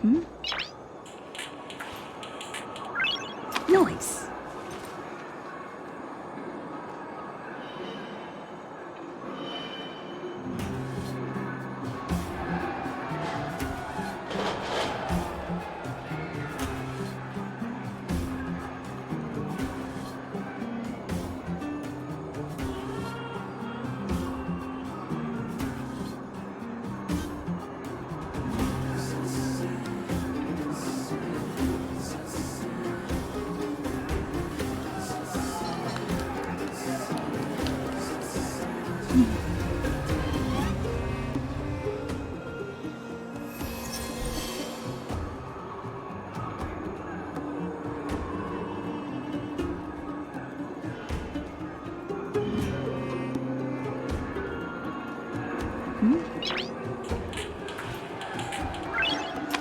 Noise.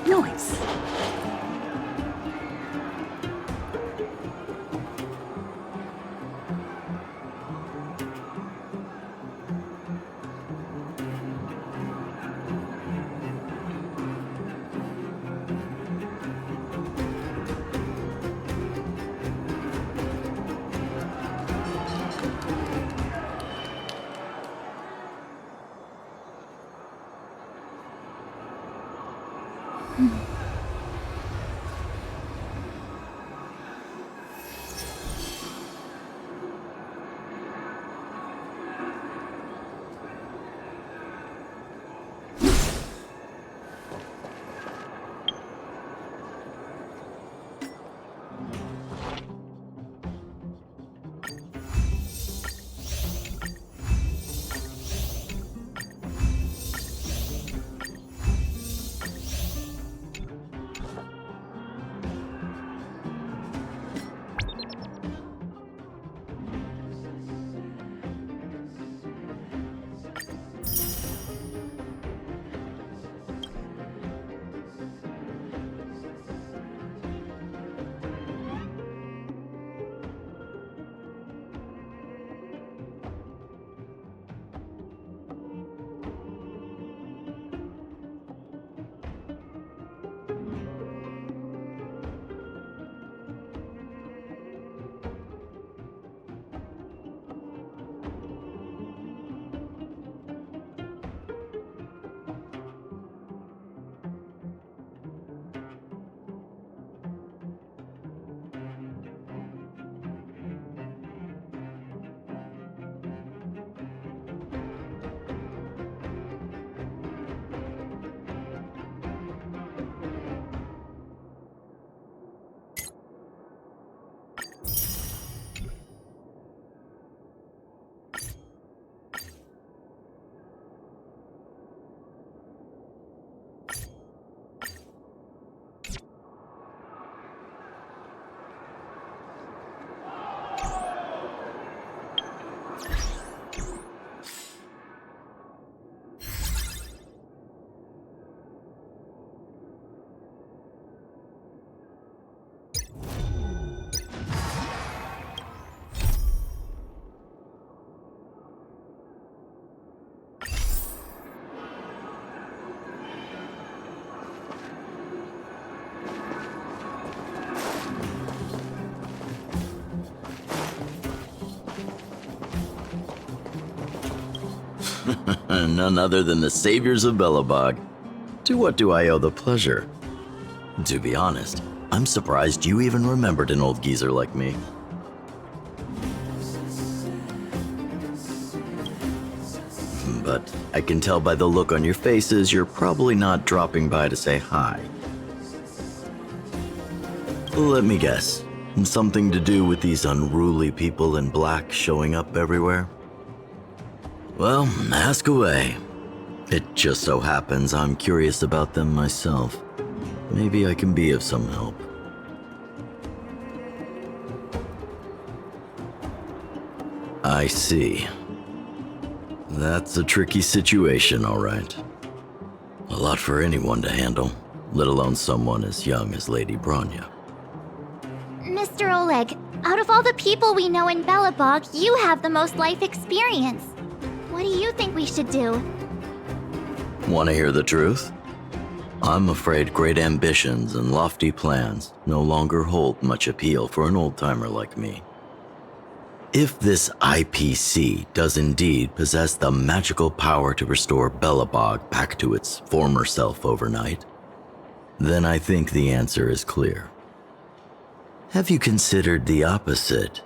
Noise. None other than the saviors of Belobog. To what do I owe the pleasure? To be honest, I'm surprised you even remembered an old geezer like me. But I can tell by the look on your faces you're probably not dropping by to say hi. Let me guess. Something to do with these unruly people in black showing up everywhere? Well, ask away. It just so happens I'm curious about them myself. Maybe I can be of some help. I see. That's a tricky situation, all right. A lot for anyone to handle, let alone someone as young as Lady Bronya. Mr. Oleg, out of all the people we know in Belobog, you have the most life experience. What do you think we should do? Want to hear the truth? I'm afraid great ambitions and lofty plans no longer hold much appeal for an old-timer like me. If this IPC does indeed possess the magical power to restore Belobog back to its former self overnight, then I think the answer is clear. Have you considered the opposite?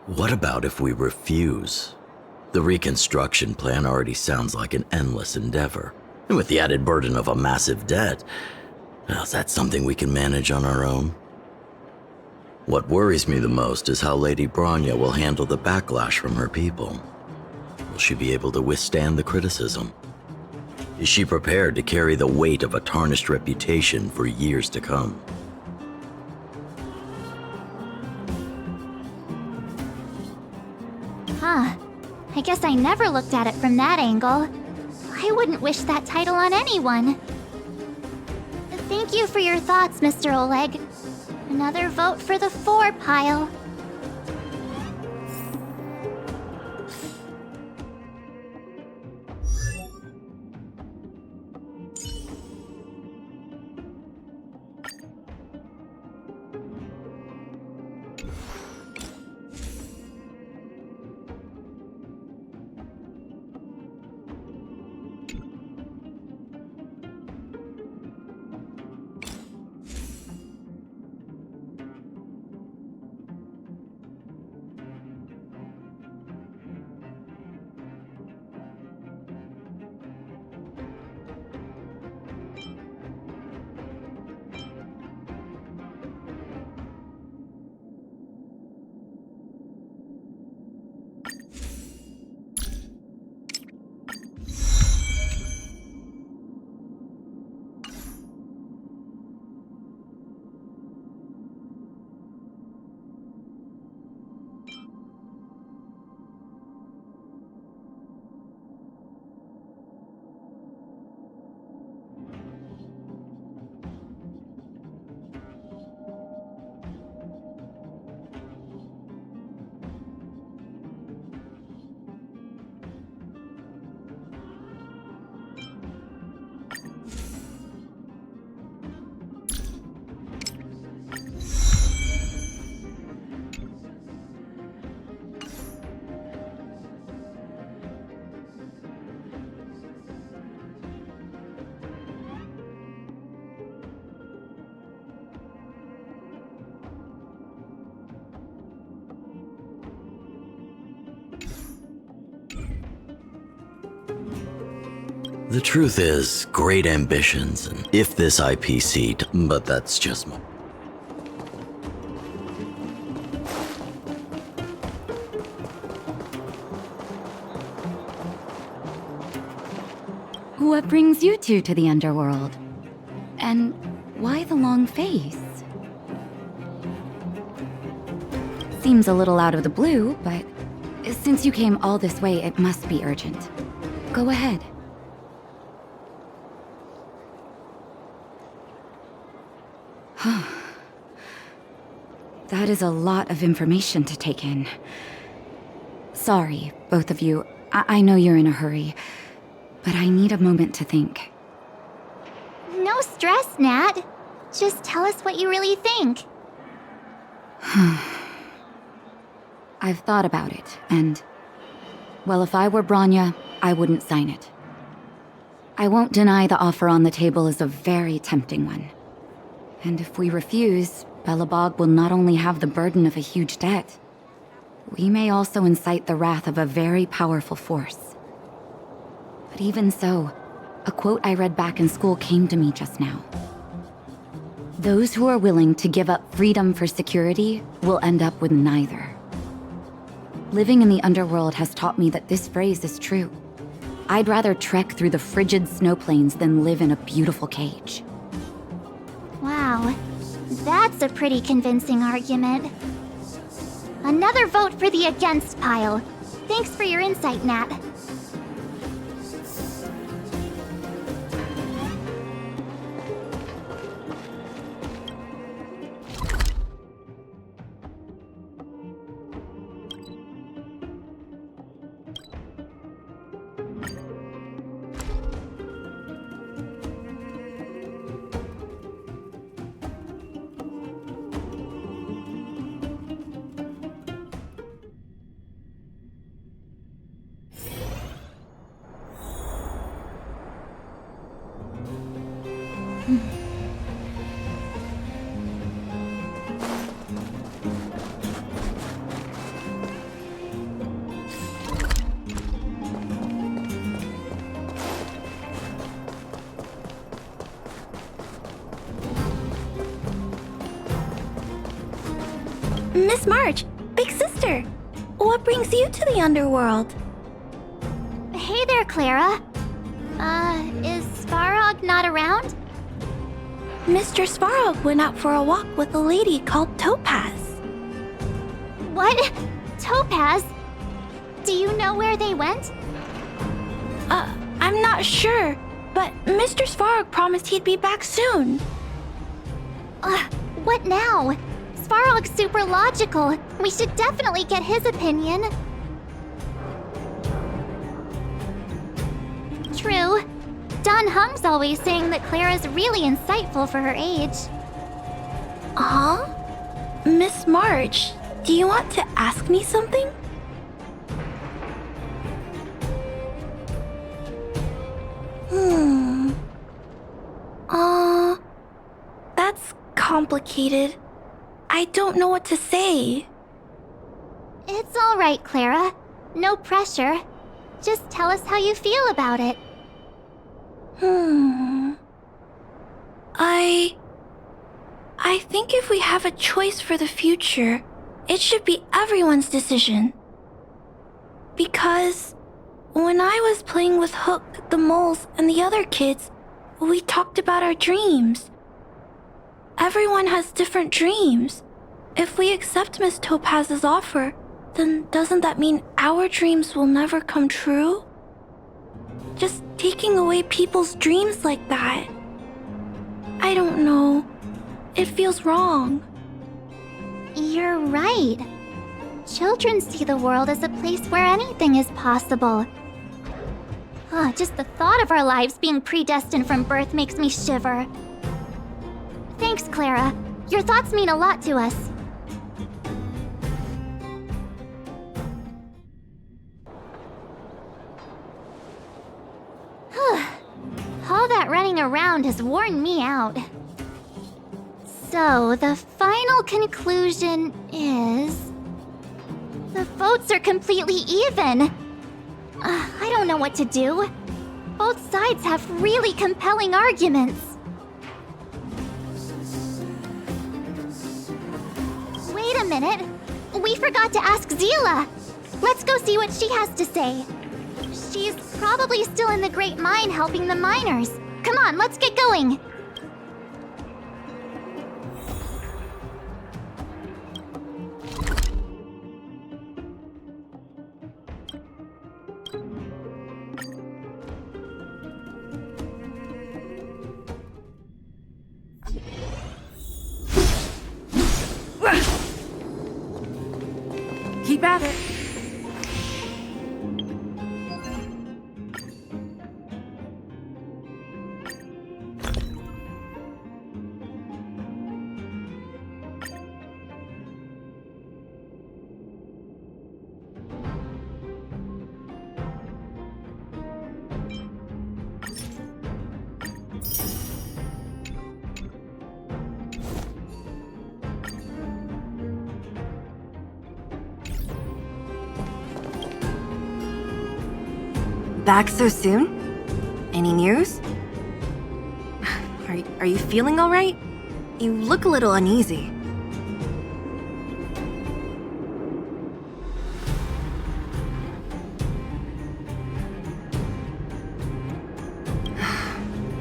What about if we refuse? The reconstruction plan already sounds like an endless endeavor. And with the added burden of a massive debt, well, is that something we can manage on our own? What worries me the most is how Lady Bronya will handle the backlash from her people. Will she be able to withstand the criticism? Is she prepared to carry the weight of a tarnished reputation for years to come? Huh. I guess I never looked at it from that angle. I wouldn't wish that title on anyone. Thank you for your thoughts, Mr. Oleg. Another vote for the 4 pile. The truth is, great ambitions, and if this IPC, but that's just my... What brings you two to the underworld? And why the long face? Seems a little out of the blue, but since you came all this way, it must be urgent. Go ahead. That is a lot of information to take in. Sorry, both of you. I know you're in a hurry, but I need a moment to think. No stress, Nat. Just tell us what you really think. I've thought about it, and... well, if I were Bronya, I wouldn't sign it. I won't deny the offer on the table is a very tempting one. And if we refuse, Belobog will not only have the burden of a huge debt, we may also incite the wrath of a very powerful force. But even so, a quote I read back in school came to me just now. Those who are willing to give up freedom for security will end up with neither. Living in the underworld has taught me that this phrase is true. I'd rather trek through the frigid snow plains than live in a beautiful cage. Wow, that's a pretty convincing argument. Another vote for the against pile. Thanks for your insight, Nat. Miss March, big sister, what brings you to the underworld? Hey there, Clara. Is Svarog not around? Mr. Svarog went out for a walk with a lady called Topaz. What? Topaz? Do you know where they went? I'm not sure, but Mr. Svarog promised he'd be back soon. What now? Svarog's super logical. We should definitely get his opinion. True. Don Hung's always saying that Clara's really insightful for her age. Huh? Miss March, do you want to ask me something? That's complicated. I don't know what to say. It's all right, Clara. No pressure. Just tell us how you feel about it. I think if we have a choice for the future, it should be everyone's decision. Because when I was playing with Hook, the moles, and the other kids, we talked about our dreams. Everyone has different dreams. If we accept Miss Topaz's offer, then doesn't that mean our dreams will never come true? Just taking away people's dreams like that. I don't know. It feels wrong. You're right. Children see the world as a place where anything is possible. Just the thought of our lives being predestined from birth makes me shiver. Thanks, Clara. Your thoughts mean a lot to us. All that running around has worn me out. So, the final conclusion is... the votes are completely even. I don't know what to do. Both sides have really compelling arguments. Wait a minute. We forgot to ask Zila. Let's go see what she has to say. She's probably still in the Great Mine helping the miners. Come on, let's get going. Keep at it. Back so soon? Any news? Are you feeling all right? You look a little uneasy.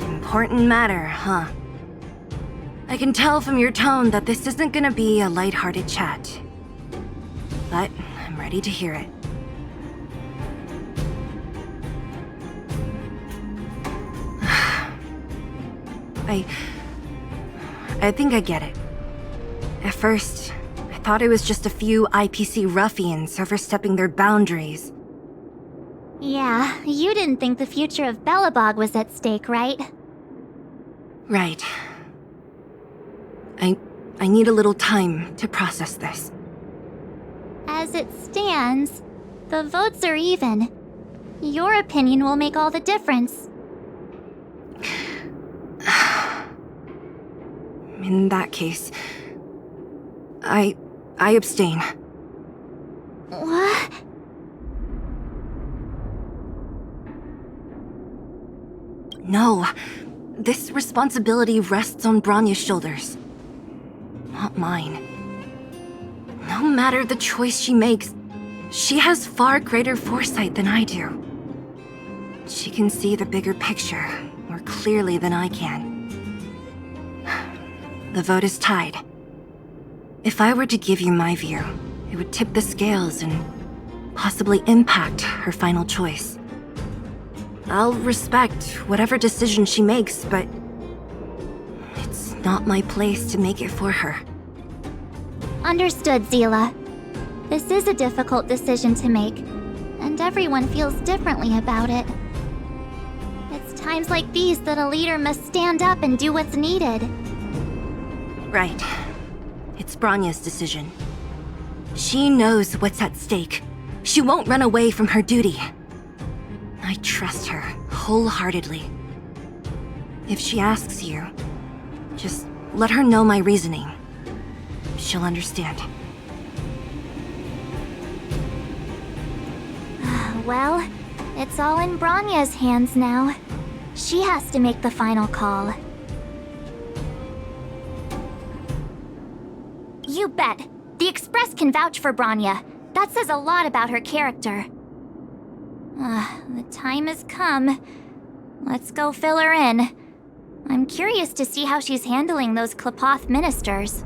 Important matter, huh? I can tell from your tone that this isn't gonna be a lighthearted chat. But I'm ready to hear it. I think I get it. At first, I thought it was just a few IPC ruffians overstepping their boundaries. Yeah, you didn't think the future of Belobog was at stake, right? Right. I need a little time to process this. As it stands, the votes are even. Your opinion will make all the difference. In that case, I abstain. What? No, this responsibility rests on Branya's shoulders. Not mine. No matter the choice she makes, she has far greater foresight than I do. She can see the bigger picture more clearly than I can. The vote is tied. If I were to give you my view, it would tip the scales and possibly impact her final choice. I'll respect whatever decision she makes, but it's not my place to make it for her. Understood, Zila. This is a difficult decision to make, and everyone feels differently about it. It's times like these that a leader must stand up and do what's needed. Right. It's Bronya's decision. She knows what's at stake. She won't run away from her duty. I trust her wholeheartedly. If she asks you, just let her know my reasoning. She'll understand. Well, it's all in Bronya's hands now. She has to make the final call. You bet. The Express can vouch for Bronya. That says a lot about her character. The time has come. Let's go fill her in. I'm curious to see how she's handling those Klapoth ministers.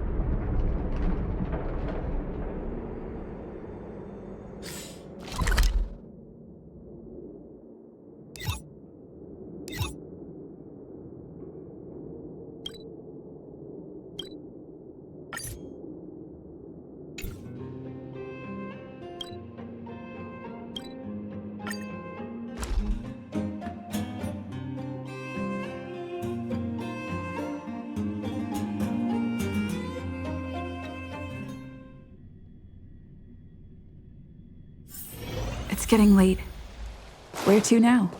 It's getting late. Where to now?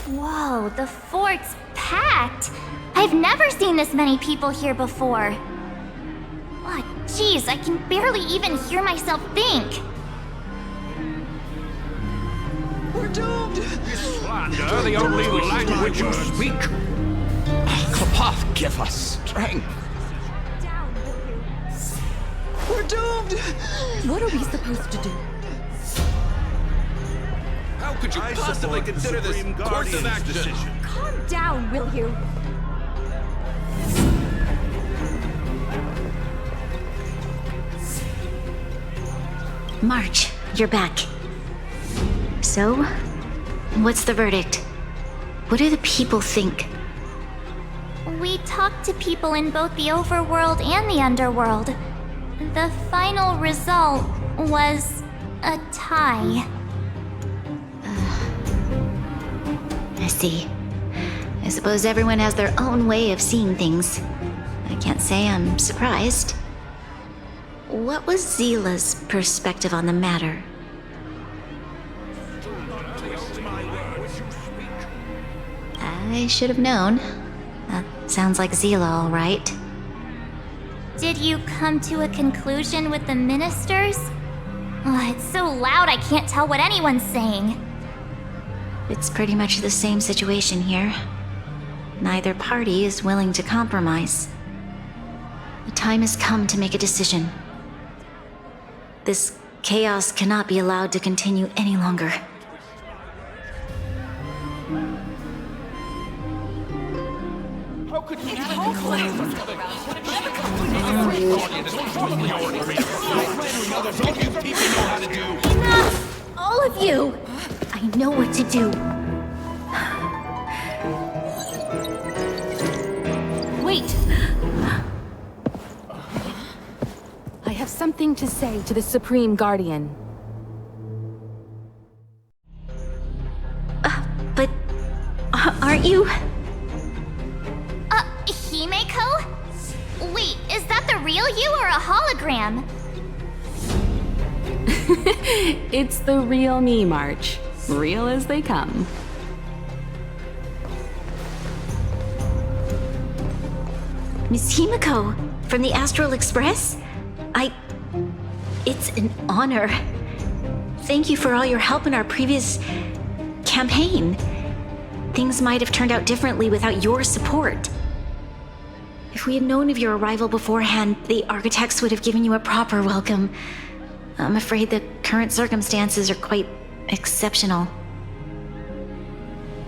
Whoa, the fort's packed! I've never seen this many people here before. Oh, jeez, I can barely even hear myself think. We're doomed! Slander, the only language you speak. Klapoth, give us strength. We're doomed! What are we supposed to do? How could you possibly consider this course of action? Calm down, will you? March, you're back. So, what's the verdict? What do the people think? We talked to people in both the overworld and the underworld. The final result was a tie. I see. I suppose everyone has their own way of seeing things. I can't say I'm surprised. What was Zila's perspective on the matter? I should have known. That sounds like Zila, all right. Did you come to a conclusion with the ministers? Oh, it's so loud I can't tell what anyone's saying. It's pretty much the same situation here. Neither party is willing to compromise. The time has come to make a decision. This chaos cannot be allowed to continue any longer. How could you Enough! All of you! I know what to do. Wait! I have something to say to the Supreme Guardian. But aren't you? Himeko? Wait, is that the real you or a hologram? It's the real me, March. Real as they come. Miss Himiko, from the Astral Express? It's an honor. Thank you for all your help in our previous campaign. Things might have turned out differently without your support. If we had known of your arrival beforehand, the architects would have given you a proper welcome. I'm afraid the current circumstances are quite exceptional.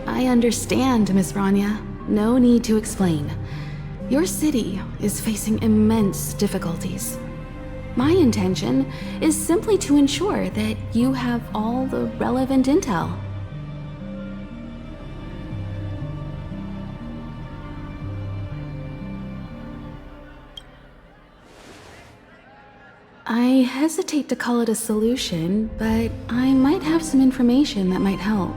I understand, Miss Rania. No need to explain. Your city is facing immense difficulties. My intention is simply to ensure that you have all the relevant intel. I hesitate to call it a solution, but I might have some information that might help.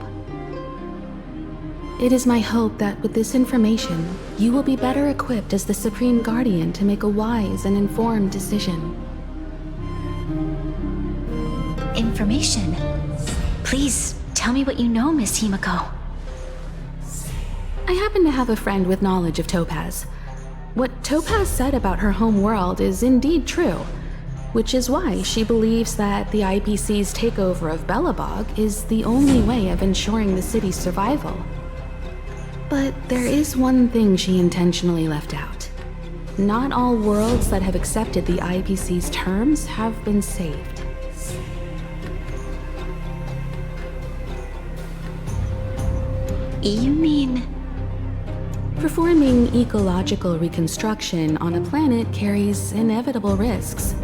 It is my hope that with this information, you will be better equipped as the Supreme Guardian to make a wise and informed decision. Information? Please, tell me what you know, Miss Himiko. I happen to have a friend with knowledge of Topaz. What Topaz said about her home world is indeed true, which is why she believes that the IPC's takeover of Belobog is the only way of ensuring the city's survival. But there is one thing she intentionally left out. Not all worlds that have accepted the IPC's terms have been saved. You mean... Performing ecological reconstruction on a planet carries inevitable risks.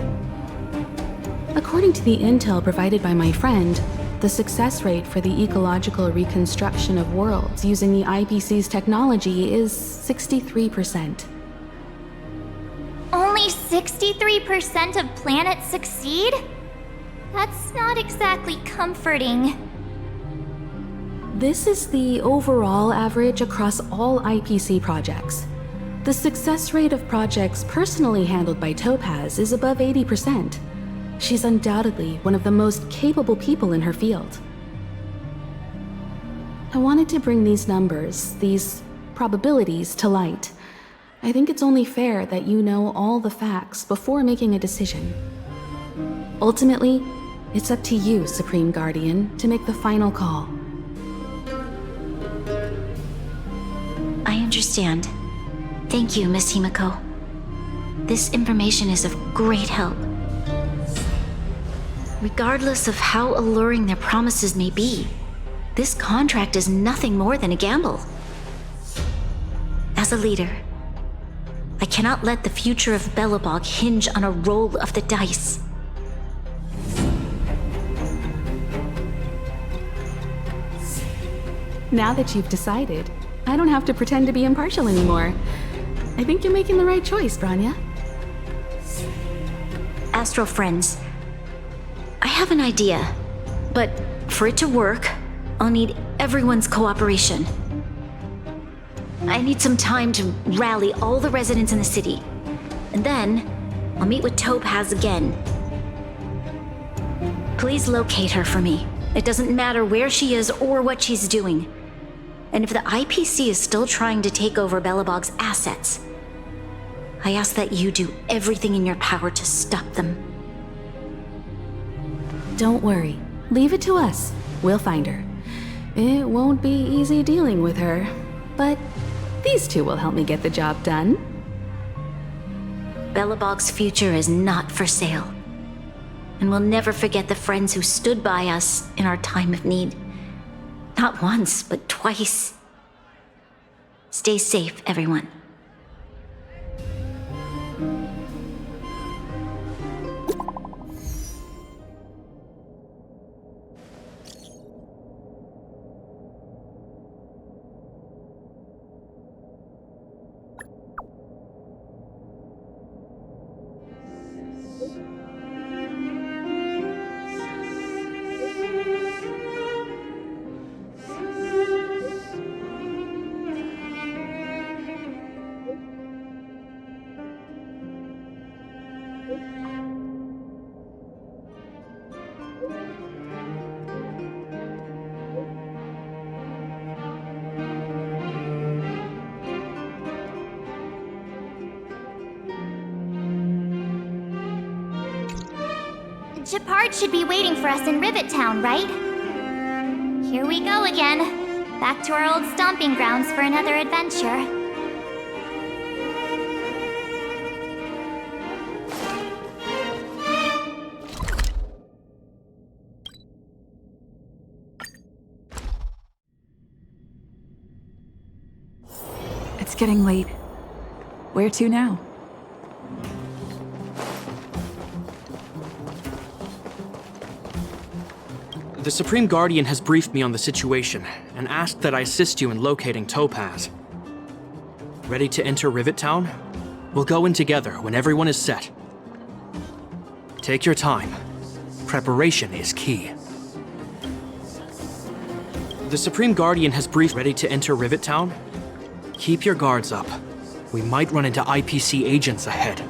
According to the intel provided by my friend, the success rate for the ecological reconstruction of worlds using the IPC's technology is 63%. Only 63% of planets succeed? That's not exactly comforting. This is the overall average across all IPC projects. The success rate of projects personally handled by Topaz is above 80%. She's undoubtedly one of the most capable people in her field. I wanted to bring these numbers, these probabilities, to light. I think it's only fair that you know all the facts before making a decision. Ultimately, it's up to you, Supreme Guardian, to make the final call. I understand. Thank you, Miss Himiko. This information is of great help. Regardless of how alluring their promises may be, this contract is nothing more than a gamble. As a leader, I cannot let the future of Belobog hinge on a roll of the dice. Now that you've decided, I don't have to pretend to be impartial anymore. I think you're making the right choice, Branya. Astral friends, I have an idea, but for it to work, I'll need everyone's cooperation. I need some time to rally all the residents in the city, and then I'll meet with Topaz again. Please locate her for me. It doesn't matter where she is or what she's doing. And if the IPC is still trying to take over Belobog's assets, I ask that you do everything in your power to stop them. Don't worry. Leave it to us. We'll find her. It won't be easy dealing with her, but these two will help me get the job done. Belobog's future is not for sale. And we'll never forget the friends who stood by us in our time of need. Not once, but twice. Stay safe, everyone. Shepard should be waiting for us in Rivet Town, right? Here we go again. Back to our old stomping grounds for another adventure. It's getting late. Where to now? The Supreme Guardian has briefed me on the situation and asked that I assist you in locating Topaz. Ready to enter Rivet Town? We'll go in together when everyone is set. Take your time. Preparation is key. The Supreme Guardian has briefed. Ready to enter Rivet Town? Keep your guards up. We might run into IPC agents ahead.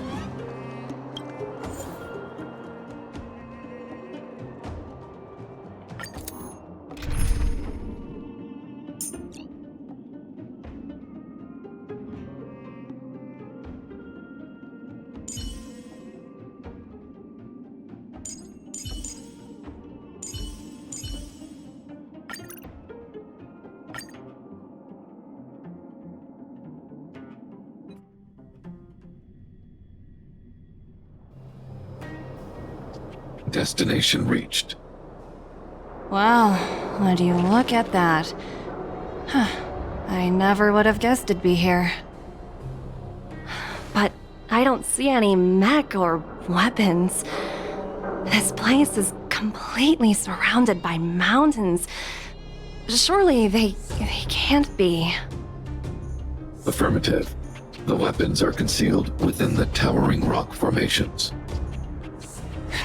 Destination reached. Wow, would you look at that? Huh. I never would have guessed it'd be here. But I don't see any mech or weapons. This place is completely surrounded by mountains. Surely they can't be. Affirmative. The weapons are concealed within the towering rock formations.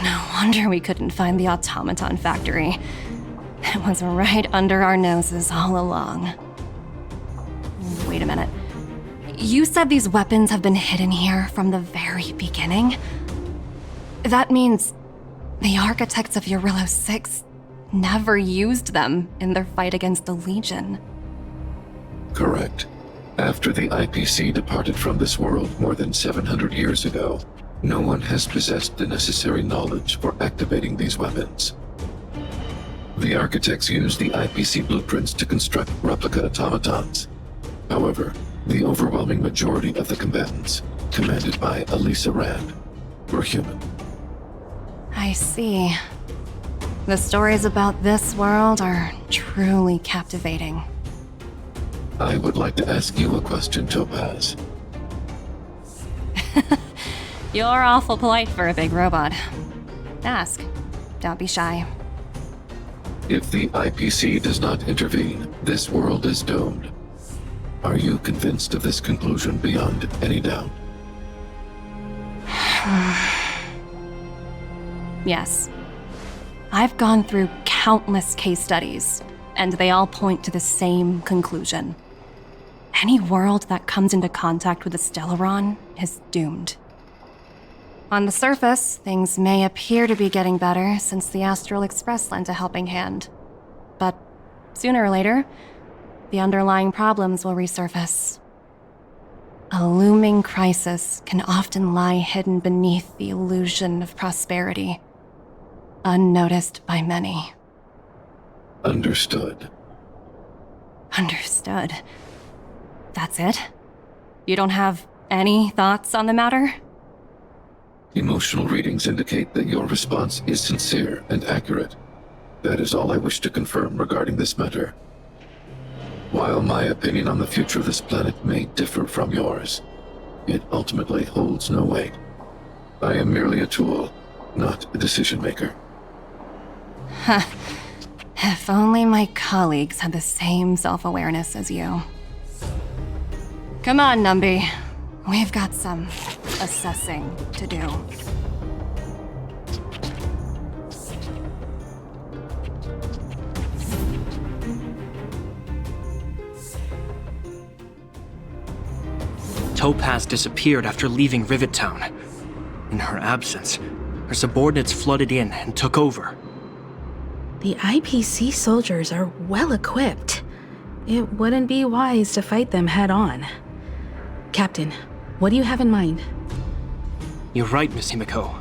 No wonder we couldn't find the automaton factory. It was right under our noses all along. Wait a minute. You said these weapons have been hidden here from the very beginning? That means the architects of Eurillo 6 never used them in their fight against the Legion. Correct. After the IPC departed from this world more than 700 years ago, no one has possessed the necessary knowledge for activating these weapons. The architects used the IPC blueprints to construct replica automatons. However, the overwhelming majority of the combatants, commanded by Elisa Rand, were human. I see. The stories about this world are truly captivating. I would like to ask you a question, Topaz. You're awful polite for a big robot. Ask. Don't be shy. If the IPC does not intervene, this world is doomed. Are you convinced of this conclusion beyond any doubt? Yes. I've gone through countless case studies, and they all point to the same conclusion. Any world that comes into contact with a Stellaron is doomed. On the surface, things may appear to be getting better since the Astral Express lent a helping hand. But sooner or later, the underlying problems will resurface. A looming crisis can often lie hidden beneath the illusion of prosperity, unnoticed by many. Understood. Understood. That's it? You don't have any thoughts on the matter? Emotional readings indicate that your response is sincere and accurate. That is all I wish to confirm regarding this matter. While my opinion on the future of this planet may differ from yours, it ultimately holds no weight. I am merely a tool, not a decision maker. Huh. If only my colleagues had the same self-awareness as you. Come on, Numby. We've got some assessing to do. Topaz disappeared after leaving Rivet Town. In her absence, her subordinates flooded in and took over. The IPC soldiers are well equipped. It wouldn't be wise to fight them head on. Captain, what do you have in mind? You're right, Miss Himiko.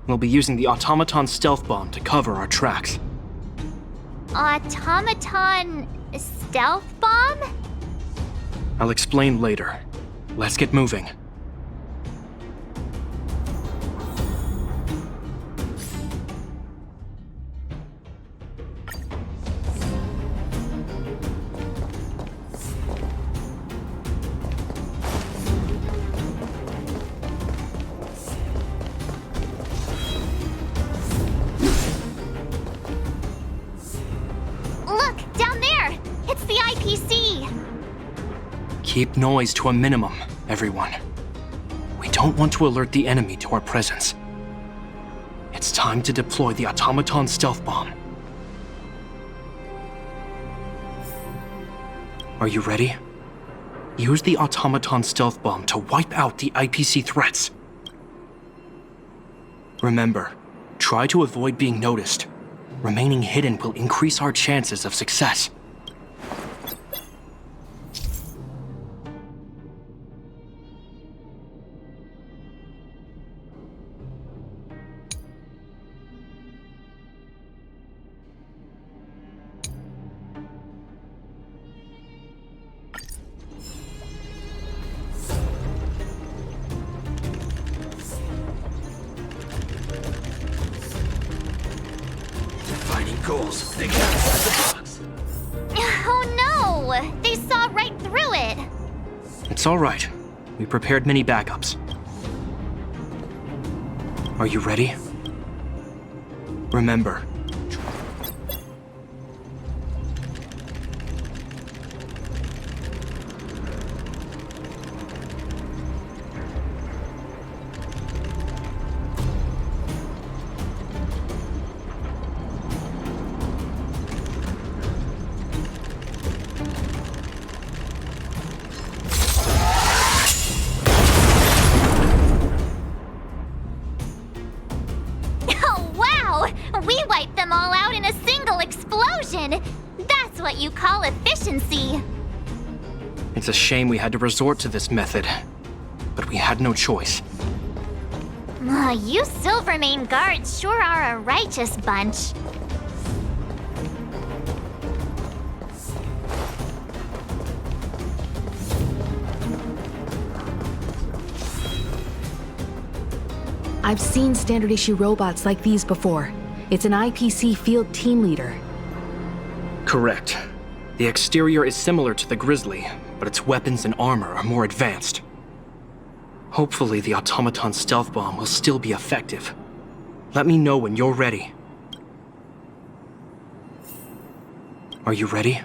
We'll be using the automaton stealth bomb to cover our tracks. Automaton stealth bomb? I'll explain later. Let's get moving. Look, down there! It's the IPC! Keep noise to a minimum, everyone. We don't want to alert the enemy to our presence. It's time to deploy the automaton stealth bomb. Are you ready? Use the automaton stealth bomb to wipe out the IPC threats. Remember, try to avoid being noticed. Remaining hidden will increase our chances of success. Goals. They got inside the box. Oh no! They saw right through it! It's all right. We prepared many backups. Are you ready? Remember, We wiped them all out in a single explosion! That's what you call efficiency! it's a shame we had to resort to this method, but we had no choice. You Silvermane guards sure are a righteous bunch. I've seen standard issue robots like these before. It's an IPC field team leader. Correct. The exterior is similar to the Grizzly, but its weapons and armor are more advanced. Hopefully the automaton stealth bomb will still be effective. Let me know when you're ready. Are you ready?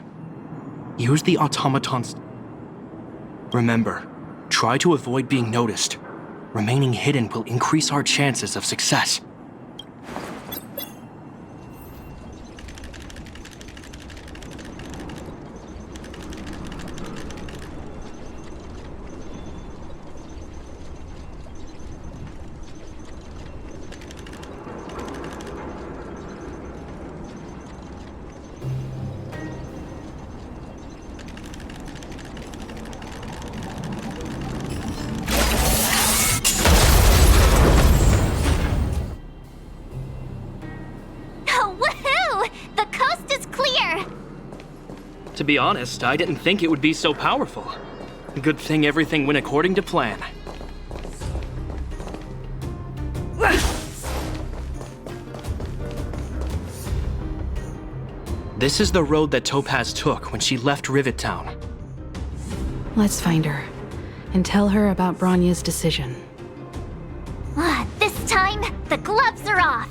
Use the automatons. Remember, try to avoid being noticed. Remaining hidden will increase our chances of success. To be honest, I didn't think it would be so powerful. Good thing everything went according to plan. This is the road that Topaz took when she left Rivet Town. Let's find her and tell her about Bronya's decision. This time, the gloves are off!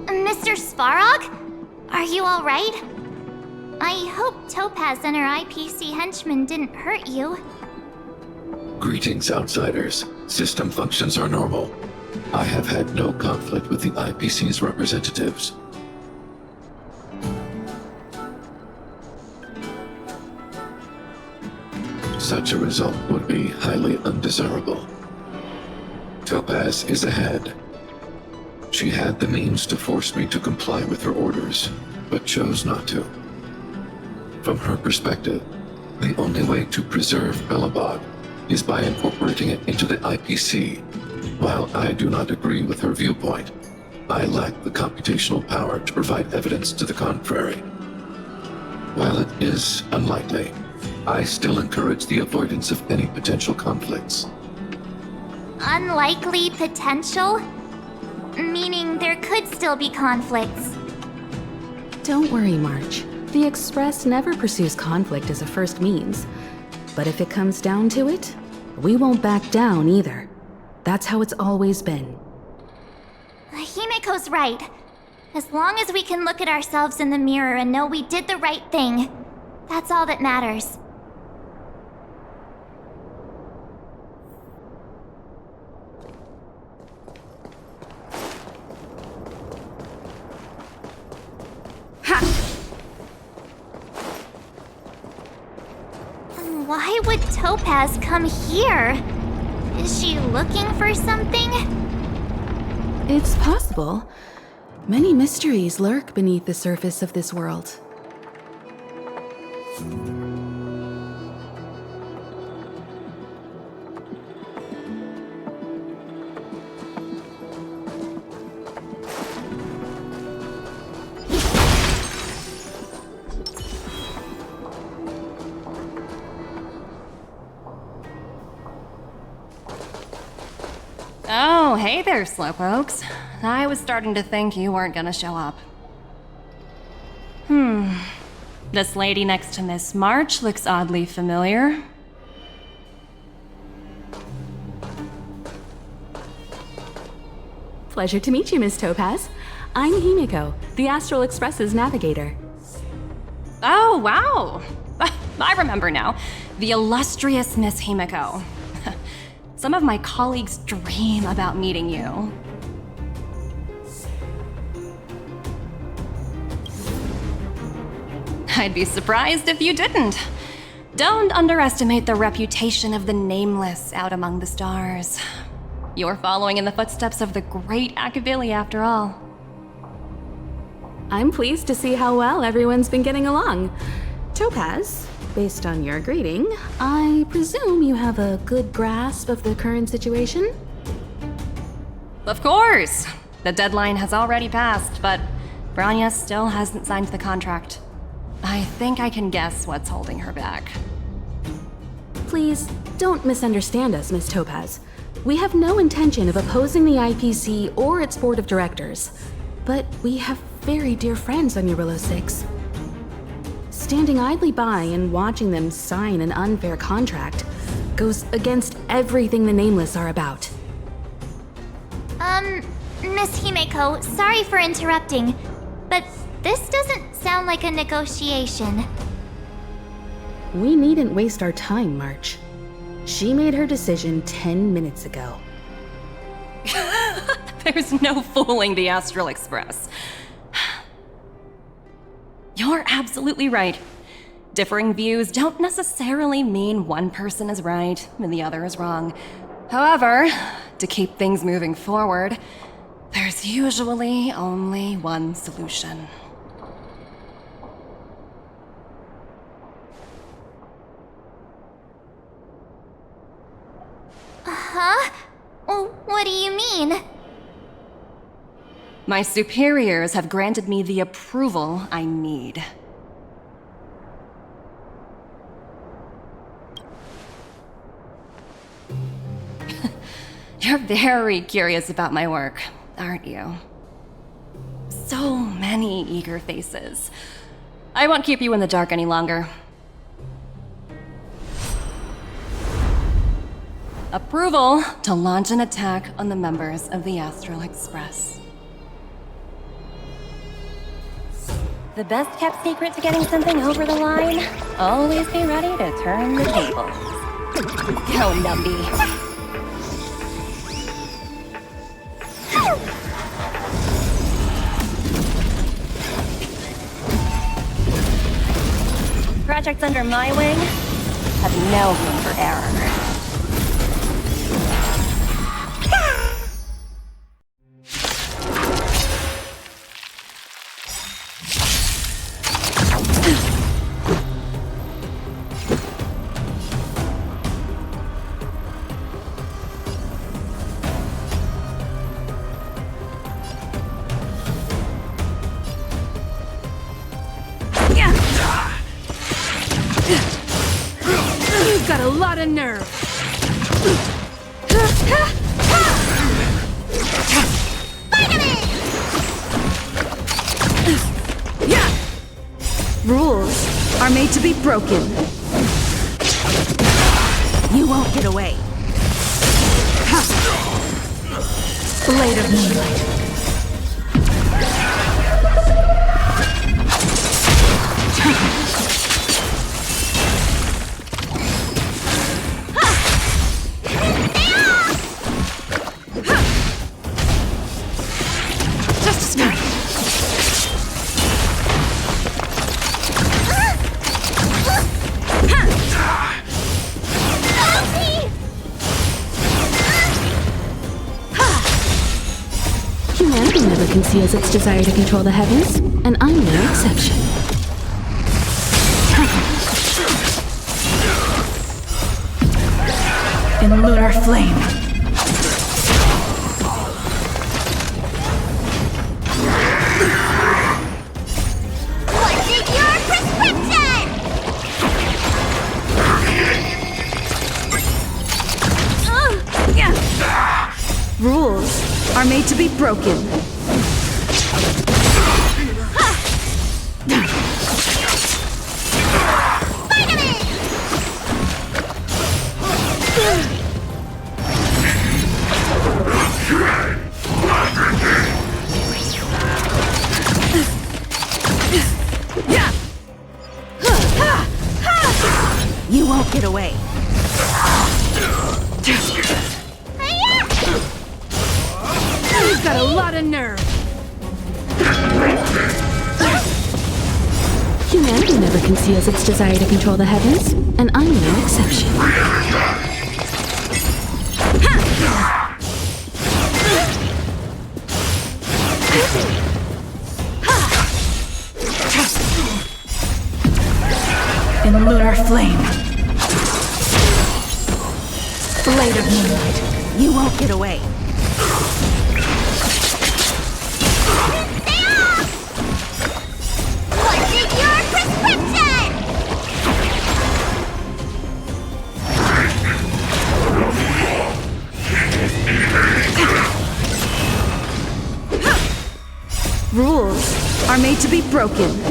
Mr. Svarog? Are you alright? I hope Topaz and her IPC henchmen didn't hurt you. Greetings, outsiders. System functions are normal. I have had no conflict with the IPC's representatives. Such a result would be highly undesirable. Topaz is ahead. She had the means to force me to comply with her orders, but chose not to. From her perspective, the only way to preserve Belobog is by incorporating it into the IPC. While I do not agree with her viewpoint, I lack the computational power to provide evidence to the contrary. While it is unlikely, I still encourage the avoidance of any potential conflicts. Unlikely potential? Meaning there could still be conflicts. Don't worry, March. The Express never pursues conflict as a first means. But if it comes down to it, we won't back down either. That's how it's always been. Himiko's right. As long as we can look at ourselves in the mirror and know we did the right thing, that's all that matters. Why would Topaz come here? Is she looking for something? It's possible. Many mysteries lurk beneath the surface of this world. Oh, hey there, Slowpokes. I was starting to think you weren't gonna show up. This lady next to Miss March looks oddly familiar. Pleasure to meet you, Miss Topaz. I'm Himiko, the Astral Express's navigator. Oh, wow! I remember now. The illustrious Miss Himiko. Some of my colleagues dream about meeting you. I'd be surprised if you didn't. Don't underestimate the reputation of the Nameless out among the stars. You're following in the footsteps of the great Akavili, after all. I'm pleased to see how well everyone's been getting along. Topaz, based on your greeting, I presume you have a good grasp of the current situation? Of course! The deadline has already passed, but Branya still hasn't signed the contract. I think I can guess what's holding her back. Please, don't misunderstand us, Miss Topaz. We have no intention of opposing the IPC or its board of directors, but we have very dear friends on Eurillo 6. Standing idly by and watching them sign an unfair contract goes against everything the Nameless are about. Miss Himiko, sorry for interrupting, but this doesn't sound like a negotiation. We needn't waste our time, March. She made her decision 10 minutes ago. There's no fooling the Astral Express. You're absolutely right. Differing views don't necessarily mean one person is right and the other is wrong. However, to keep things moving forward, there's usually only one solution. Huh? What do you mean? My superiors have granted me the approval I need. You're very curious about my work, aren't you? So many eager faces. I won't keep you in the dark any longer. Approval to launch an attack on the members of the Astral Express. The best kept secret to getting something over the line? Always be ready to turn the tables. Go, Numby. Project's under my wing. have no room for error. You've got a lot of nerve. Rules are made to be broken. You won't get away. Blade of moonlight. Just a start. Humanity never conceals its desire to control the heavens, and I'm no exception. In lunar flame. What's in your prescription? Rules are made to be broken. You won't get away. You've got a lot of nerve. Humanity never conceals its desire to control the heavens, and I'm no exception. In lunar flame. Blade of moonlight. You won't get away. What's in your prescription? Rules are made to be broken.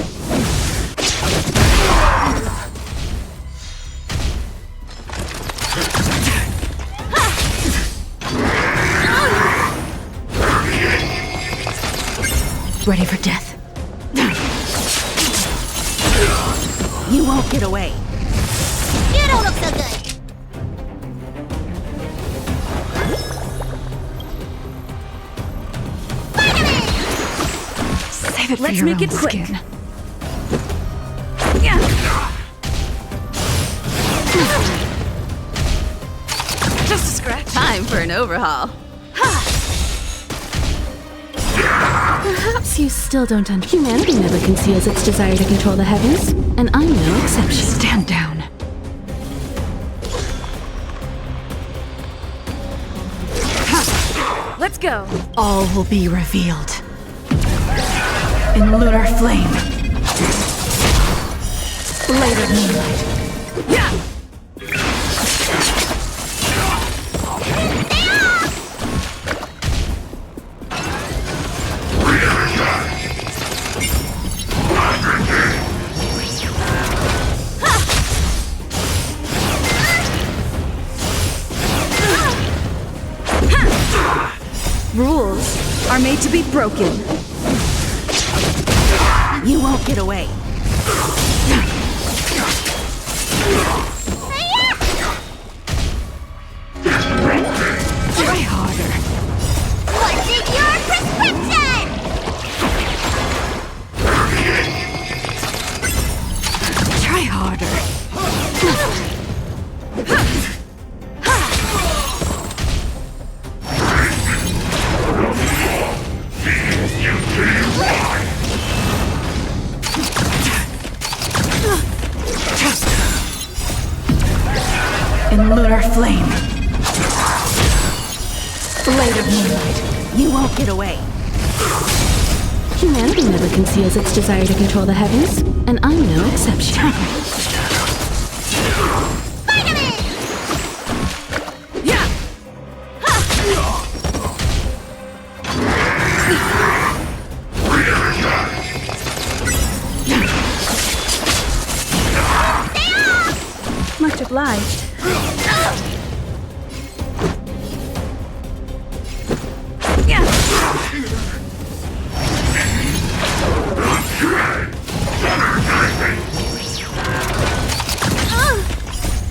Ready for death. You won't get away. You don't look so good. Save it for Let's your make own it quick. skin. Just a scratch. Time for an overhaul. Perhaps you still don't understand. Humanity never conceals its desire to control the heavens, and I'm no exception. Stand down. Let's go. All will be revealed. In lunar flame. Blade of moonlight. Yeah! Rules are made to be broken. You won't get away. Try harder. What's in your prescription? Try harder. flame. Blade of moonlight, you won't get away. Humanity never conceals its desire to control the heavens, and I'm no exception. Much obliged.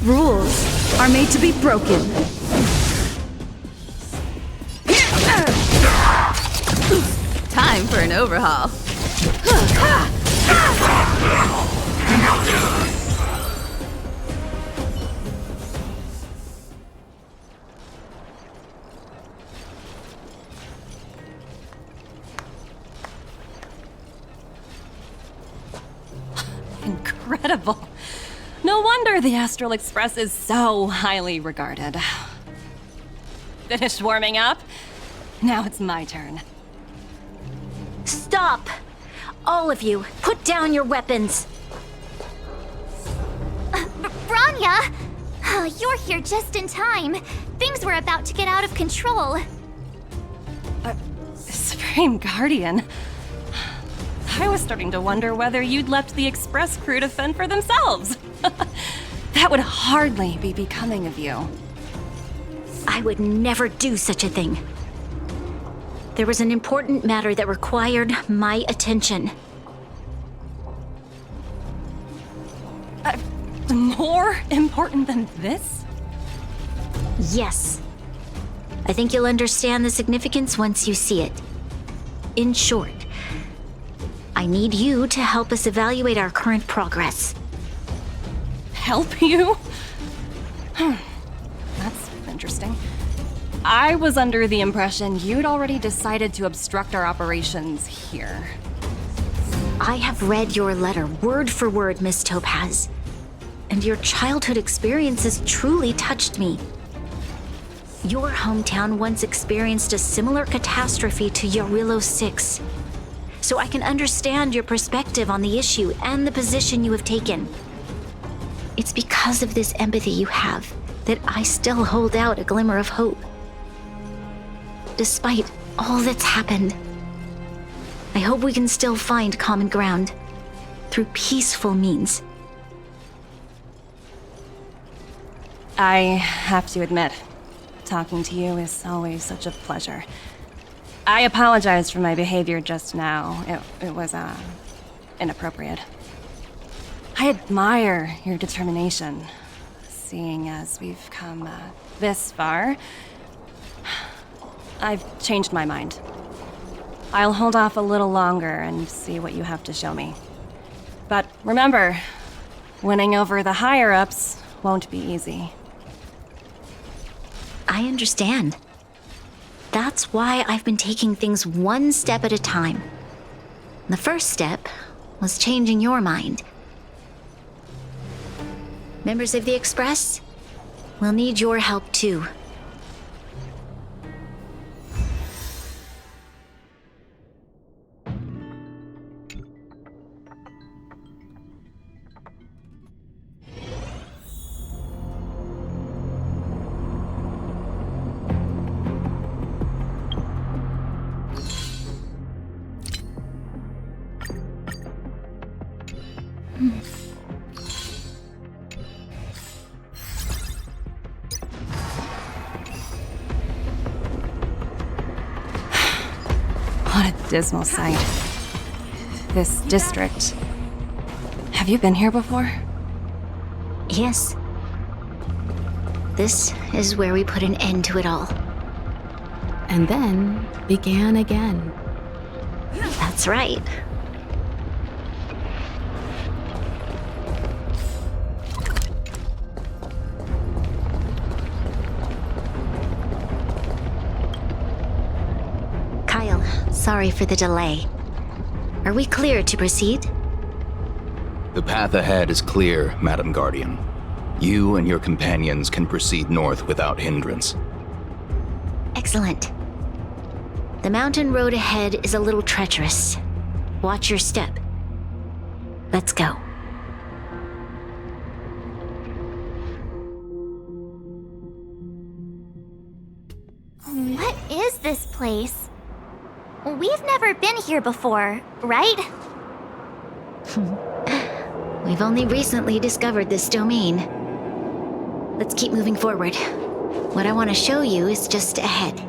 Rules are made to be broken. Time for an overhaul. Incredible. No wonder the Astral Express is so highly regarded. Finished warming up? Now it's my turn. Stop! All of you, put down your weapons. Branya! You're here just in time. Things were about to get out of control. Supreme Guardian. I was starting to wonder whether you'd left the Express crew to fend for themselves. That would hardly be becoming of you. I would never do such a thing. There was an important matter that required my attention. More important than this? Yes. I think you'll understand the significance once you see it. In short, I need you to help us evaluate our current progress. Help you? That's interesting. I was under the impression you'd already decided to obstruct our operations here. I have read your letter word for word, Miss Topaz. And your childhood experiences truly touched me. Your hometown once experienced a similar catastrophe to Yarillo 6. So I can understand your perspective on the issue and the position you have taken. It's because of this empathy you have that I still hold out a glimmer of hope. Despite all that's happened, I hope we can still find common ground through peaceful means. I have to admit, talking to you is always such a pleasure. I apologize for my behavior just now. It was, inappropriate. I admire your determination, seeing as we've come, this far. I've changed my mind. I'll hold off a little longer and see what you have to show me. But remember, winning over the higher-ups won't be easy. I understand. That's why I've been taking things one step at a time. The first step was changing your mind. Members of the Express, we'll need your help too. What a dismal sight. This district. Have you been here before? Yes. This is where we put an end to it all. And then began again. That's right. Kyle, sorry for the delay. Are we clear to proceed? The path ahead is clear, Madam Guardian. You and your companions can proceed north without hindrance. Excellent. The mountain road ahead is a little treacherous. Watch your step. Let's go. What is this place? We've never been here before, right? We've only recently discovered this domain. Let's keep moving forward. What I want to show you is just ahead.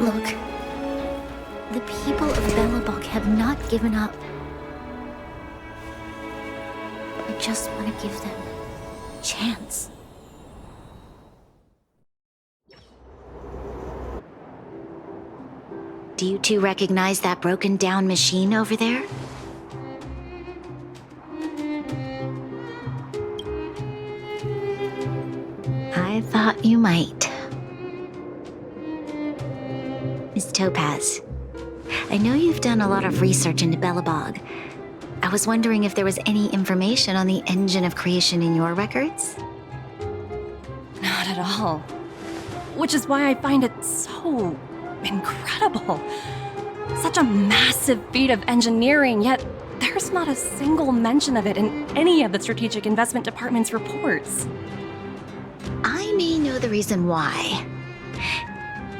Look, the people of Belobog have not given up. I just want to give them a chance. Do you two recognize that broken down machine over there? I thought you might. Miss Topaz, I know you've done a lot of research into Belobog. I was wondering if there was any information on the engine of creation in your records? Not at all. Which is why I find it so incredible. Such a massive feat of engineering, yet there's not a single mention of it in any of the Strategic Investment Department's reports. I may know the reason why.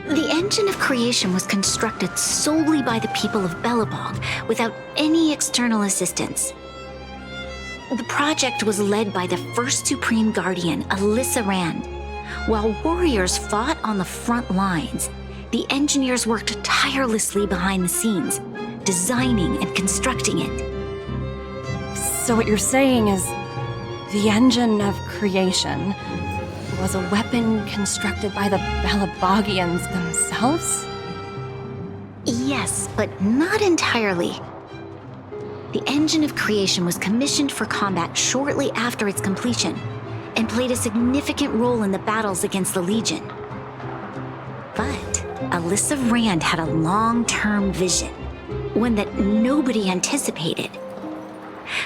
The engine of creation was constructed solely by the people of Belobog, without any external assistance. The project was led by the first Supreme Guardian, Alyssa Rand. While warriors fought on the front lines, the engineers worked tirelessly behind the scenes, designing and constructing it. So what you're saying is, the engine of creation was a weapon constructed by the Belabogians themselves? Yes, but not entirely. The engine of creation was commissioned for combat shortly after its completion, and played a significant role in the battles against the Legion. But Alyssa Rand had a long-term vision, one that nobody anticipated.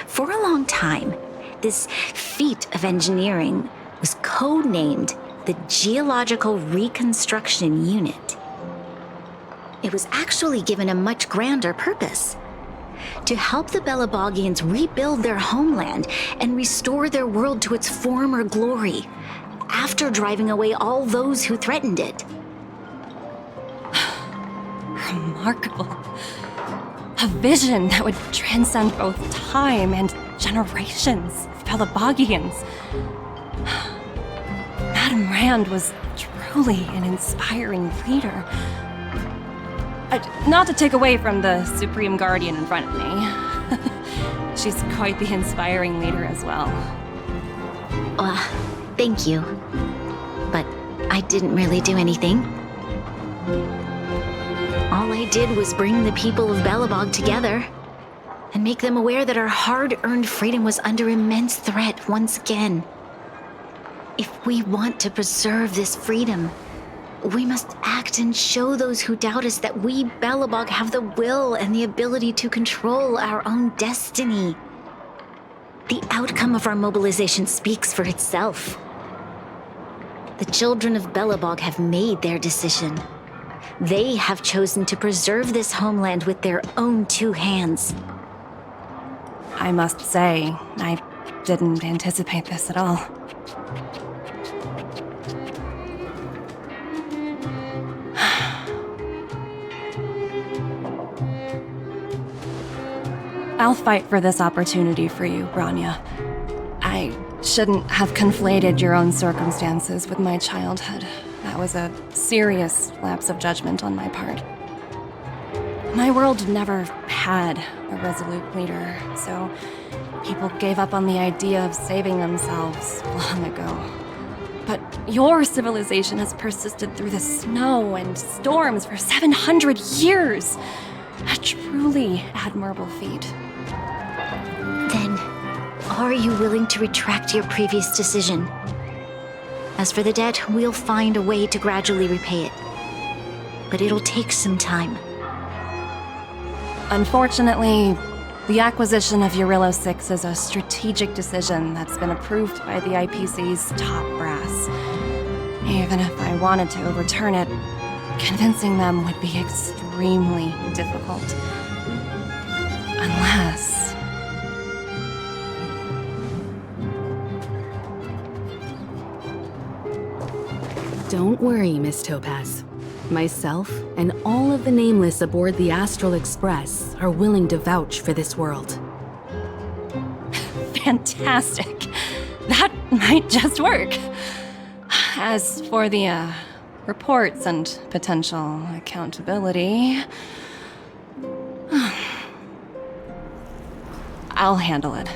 For a long time, this feat of engineering was codenamed the Geological Reconstruction Unit. It was actually given a much grander purpose: to help the Belabogians rebuild their homeland and restore their world to its former glory, after driving away all those who threatened it. Remarkable. A vision that would transcend both time and generations of Belabogians. Madame Rand was truly an inspiring leader. Not to take away from the Supreme Guardian in front of me. She's quite the inspiring leader as well. Thank you. But I didn't really do anything. All I did was bring the people of Belobog together and make them aware that our hard-earned freedom was under immense threat once again. If we want to preserve this freedom, we must act and show those who doubt us that we Belobog have the will and the ability to control our own destiny. The outcome of our mobilization speaks for itself. The children of Belobog have made their decision. They have chosen to preserve this homeland with their own two hands. I must say, I didn't anticipate this at all. I'll fight for this opportunity for you, Branya. I shouldn't have conflated your own circumstances with my childhood. That was a serious lapse of judgment on my part. My world never had a resolute leader, so people gave up on the idea of saving themselves long ago. But your civilization has persisted through the snow and storms for 700 years. A truly admirable feat. Then, are you willing to retract your previous decision? As for the debt, we'll find a way to gradually repay it. But it'll take some time. Unfortunately, the acquisition of Urilla 6 is a strategic decision that's been approved by the IPC's top brass. Even if I wanted to overturn it, convincing them would be extremely difficult. Unless... Don't worry, Miss Topaz. Myself and all of the Nameless aboard the Astral Express are willing to vouch for this world. Fantastic. That might just work. As for the, reports and potential accountability... I'll handle it.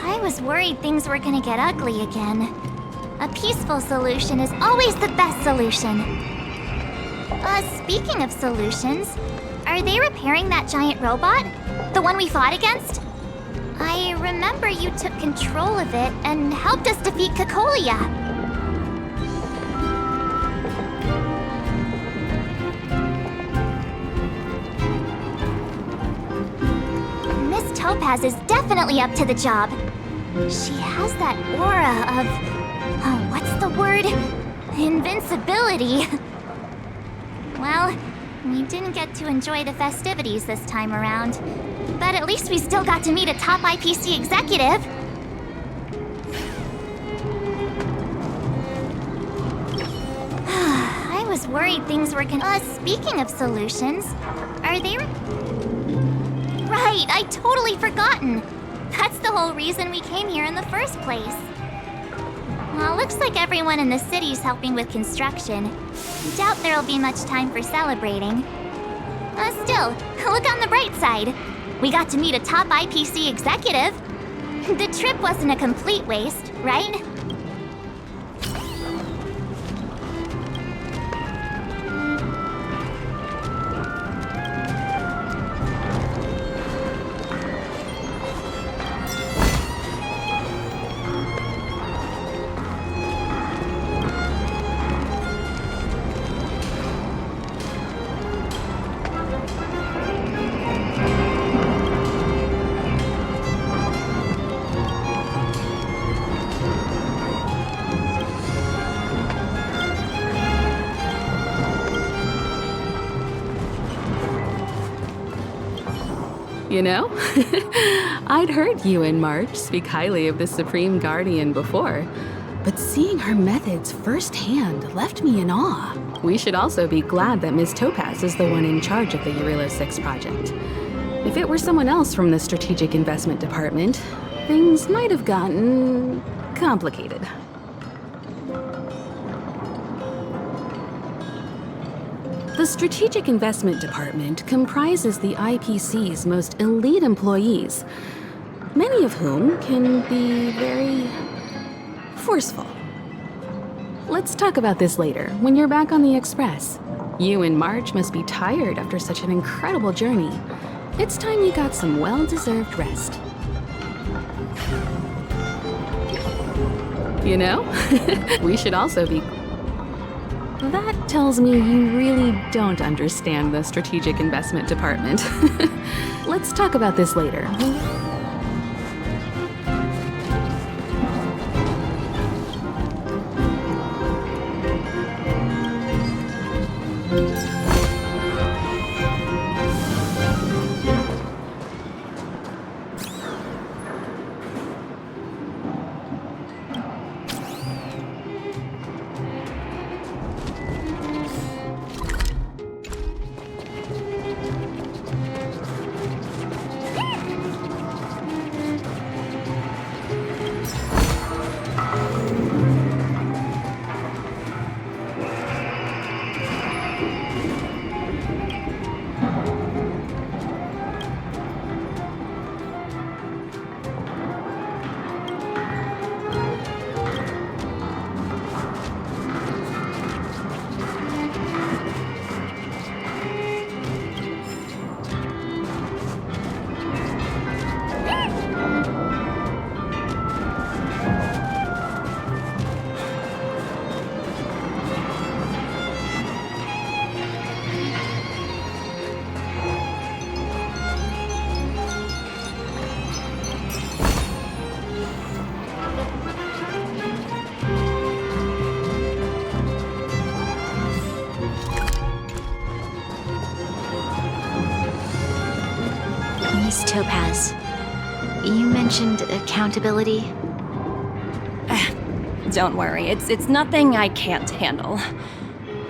I was worried things were gonna get ugly again. A peaceful solution is always the best solution. Speaking of solutions, are they repairing that giant robot? The one we fought against? I remember you took control of it and helped us defeat Cacolia. Miss Topaz is definitely up to the job. She has that aura of... what's the word? Invincibility. Well, we didn't get to enjoy the festivities this time around. But at least we still got to meet a top IPC executive. I was worried things were gonna... speaking of solutions, are they... Right, I totally forgotten. That's the whole reason we came here in the first place. Well, looks like everyone in the city's helping with construction. Doubt there'll be much time for celebrating. Still, look on the bright side. We got to meet a top IPC executive. The trip wasn't a complete waste, right? You know? I'd heard you and March speak highly of the Supreme Guardian before, but seeing her methods firsthand left me in awe. We should also be glad that Ms. Topaz is the one in charge of the Urilla 6 project. If it were someone else from the Strategic Investment Department, things might have gotten complicated. The Strategic Investment Department comprises the IPC's most elite employees, many of whom can be very forceful. Let's talk about this later, when you're back on the Express. You and March must be tired after such an incredible journey. It's time you got some well-deserved rest. you know? We should also be... That tells me you really don't understand the strategic investment department. Let's talk about this later. Miss Topaz, you mentioned accountability. Don't worry, it's nothing I can't handle.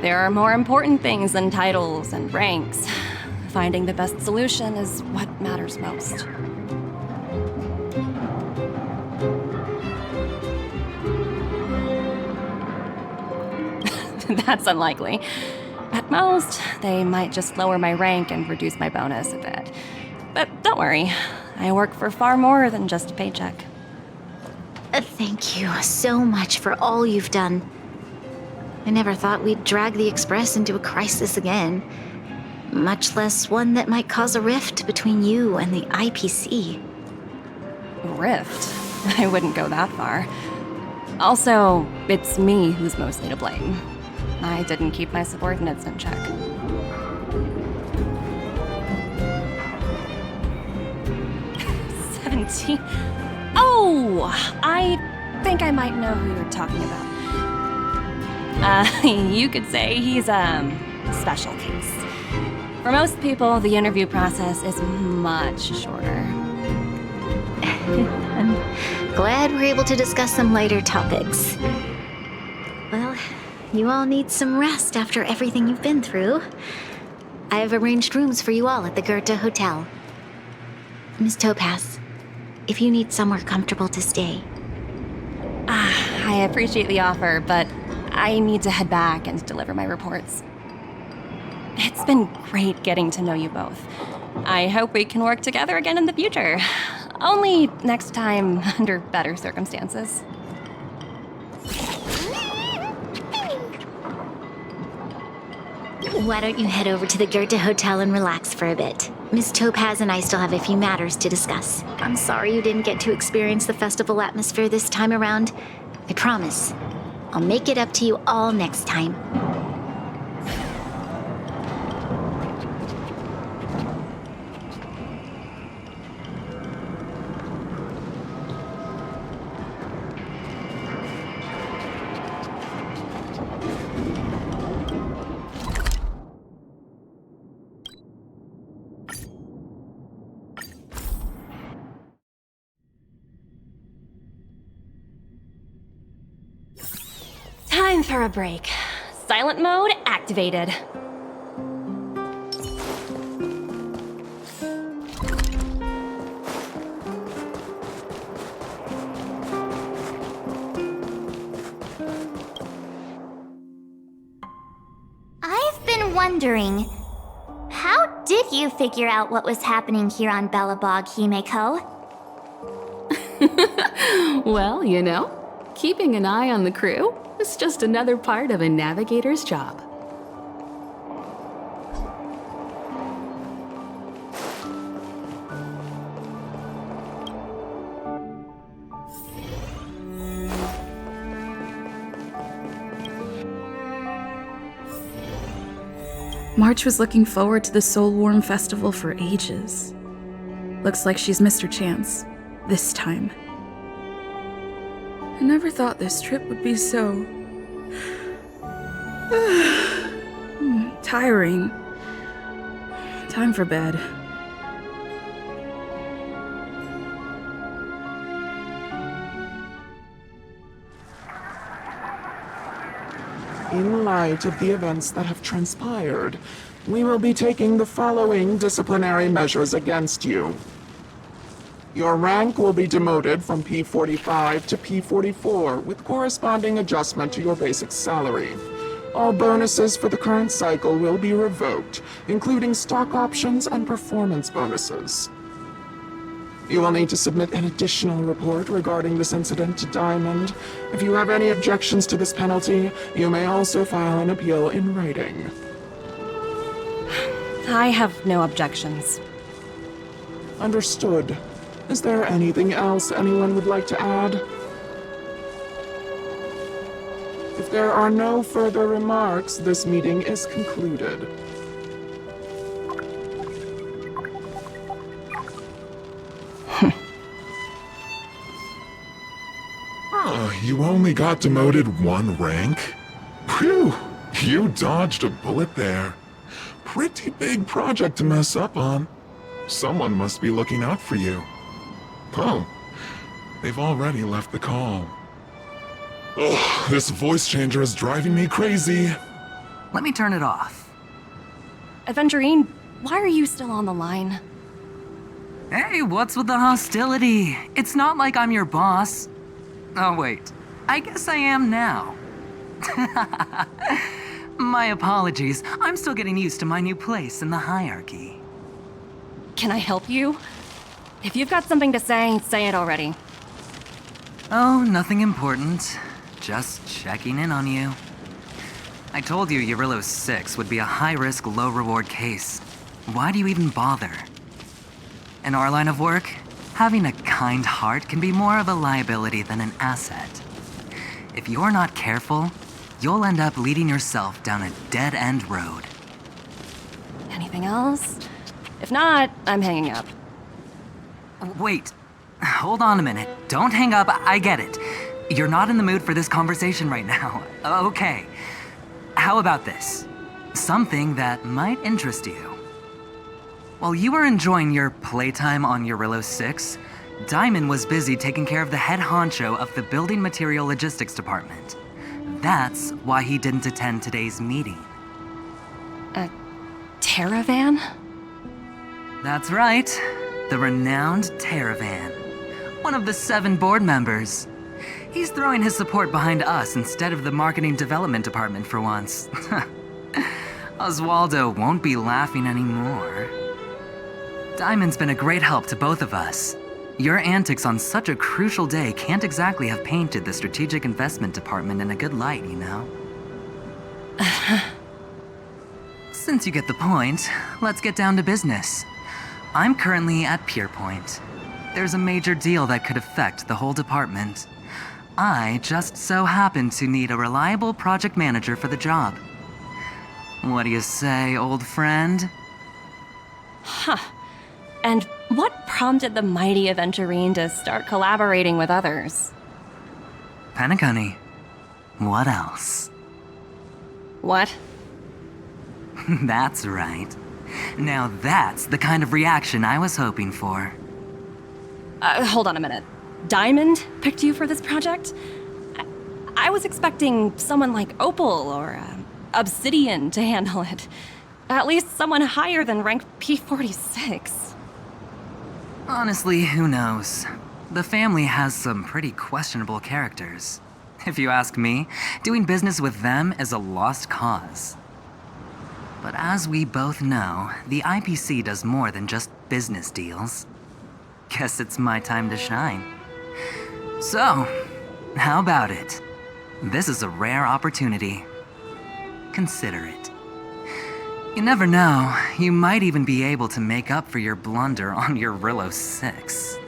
There are more important things than titles and ranks. Finding the best solution is what matters most. That's unlikely. At most, they might just lower my rank and reduce my bonus a bit. But don't worry, I work for far more than just a paycheck. Thank you so much for all you've done. I never thought we'd drag the Express into a crisis again, much less one that might cause a rift between you and the IPC. Rift? I wouldn't go that far. Also, it's me who's mostly to blame. I didn't keep my subordinates in check. Oh, I think I might know who you're talking about. You could say he's a special case. For most people, the interview process is much shorter. I'm glad we're able to discuss some lighter topics. Well, you all need some rest after everything you've been through. I've arranged rooms for you all at the Goethe Hotel. Miss Topaz, if you need somewhere comfortable to stay. I appreciate the offer, but I need to head back and deliver my reports. It's been great getting to know you both. I hope we can work together again in the future. Only next time under better circumstances. Why don't you head over to the Goethe Hotel and relax for a bit? Miss Topaz and I still have a few matters to discuss. I'm sorry you didn't get to experience the festival atmosphere this time around. I promise, I'll make it up to you all next time. Time for a break. Silent mode activated. I've been wondering, how did you figure out what was happening here on Belobog, Himeko? Well, you know, keeping an eye on the crew is just another part of a navigator's job. March was looking forward to the Soulworm Festival for ages. Looks like she's missed her chance. This time. I never thought this trip would be so... tiring. Time for bed. In light of the events that have transpired, we will be taking the following disciplinary measures against you. Your rank will be demoted from P45 to P44 with corresponding adjustment to your basic salary. All bonuses for the current cycle will be revoked, including stock options and performance bonuses. You will need to submit an additional report regarding this incident to Diamond. If you have any objections to this penalty, you may also file an appeal in writing. I have no objections. Understood. Is there anything else anyone would like to add? If there are no further remarks, this meeting is concluded. You only got demoted one rank? Phew, you dodged a bullet there. Pretty big project to mess up on. Someone must be looking out for you. Oh, they've already left the call. Ugh, this voice changer is driving me crazy. Let me turn it off. Aventurine, why are you still on the line? Hey, what's with the hostility? It's not like I'm your boss. Oh wait, I guess I am now. My apologies, I'm still getting used to my new place in the hierarchy. Can I help you? If you've got something to say it already. Oh, nothing important. Just checking in on you. I told you Eurillo 6 would be a high-risk, low-reward case. Why do you even bother? In our line of work, having a kind heart can be more of a liability than an asset. If you're not careful, you'll end up leading yourself down a dead-end road. Anything else? If not, I'm hanging up. Wait, hold on a minute. Don't hang up, I get it. You're not in the mood for this conversation right now. Okay. How about this? Something that might interest you. While you were enjoying your playtime on Eurillo 6, Diamond was busy taking care of the head honcho of the Building Material Logistics Department. That's why he didn't attend today's meeting. A Terravan? That's right. The renowned Terravan. One of the 7 board members. He's throwing his support behind us instead of the Marketing Development Department for once. Oswaldo won't be laughing anymore. Diamond's been a great help to both of us. Your antics on such a crucial day can't exactly have painted the Strategic Investment Department in a good light, you know? Since you get the point, let's get down to business. I'm currently at Pierpoint. There's a major deal that could affect the whole department. I just so happen to need a reliable project manager for the job. What do you say, old friend? Huh. And what prompted the mighty Aventurine to start collaborating with others? Penacony. What else? What? That's right. Now that's the kind of reaction I was hoping for. Hold on a minute. Diamond picked you for this project? I was expecting someone like Opal or Obsidian to handle it. At least someone higher than rank P46. Honestly, who knows? The family has some pretty questionable characters. If you ask me, doing business with them is a lost cause. But as we both know, the IPC does more than just business deals. Guess it's my time to shine. So, how about it? This is a rare opportunity. Consider it. You never know, you might even be able to make up for your blunder on Eurillo 6.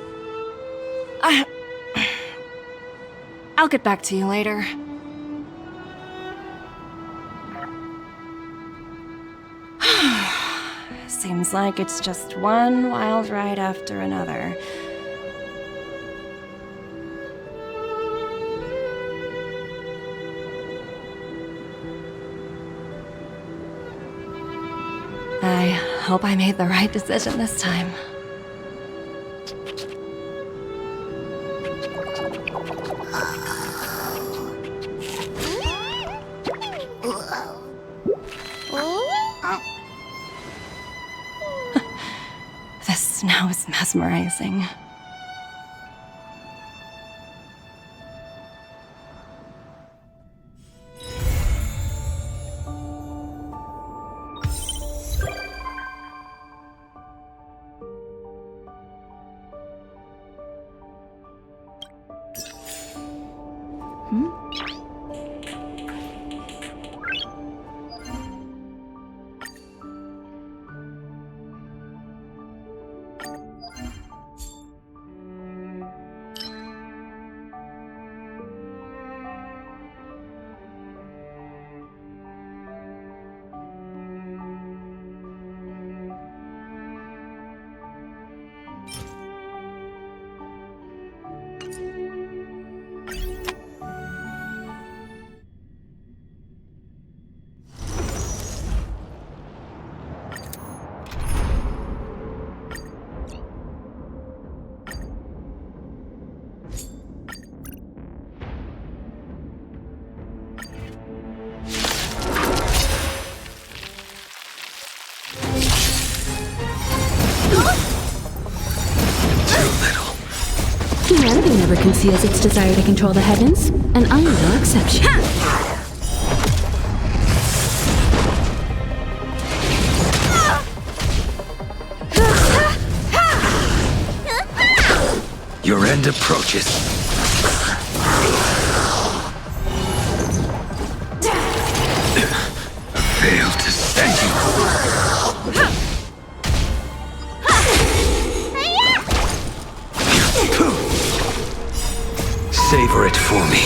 I'll get back to you later. Seems like it's just one wild ride after another. I hope I made the right decision this time. This snow is mesmerizing. Humanity never conceals its desire to control the heavens, and I am no exception. Your end approaches. Fail to send you. Savor it for me.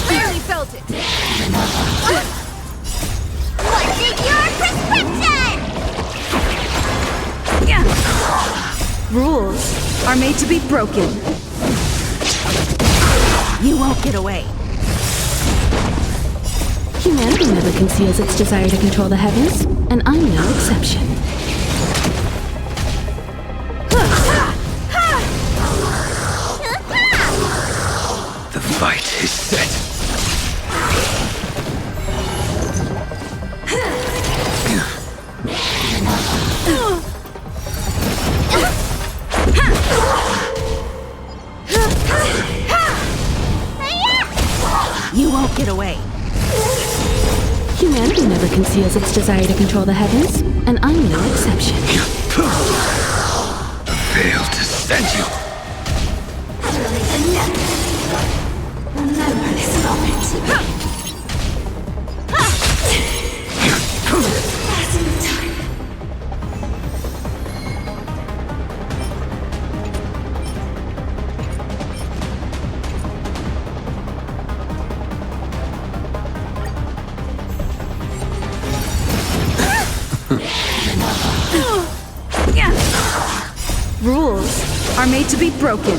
Barely felt it. What's in your prescription? Rules are made to be broken. You won't get away. Humanity never conceals its desire to control the heavens, and I'm no exception. The fight is set. You won't get away. Humanity never conceals its desire to control the heavens, and I'm no exception. Fail to send you. Remember this moment. Rules are made to be broken.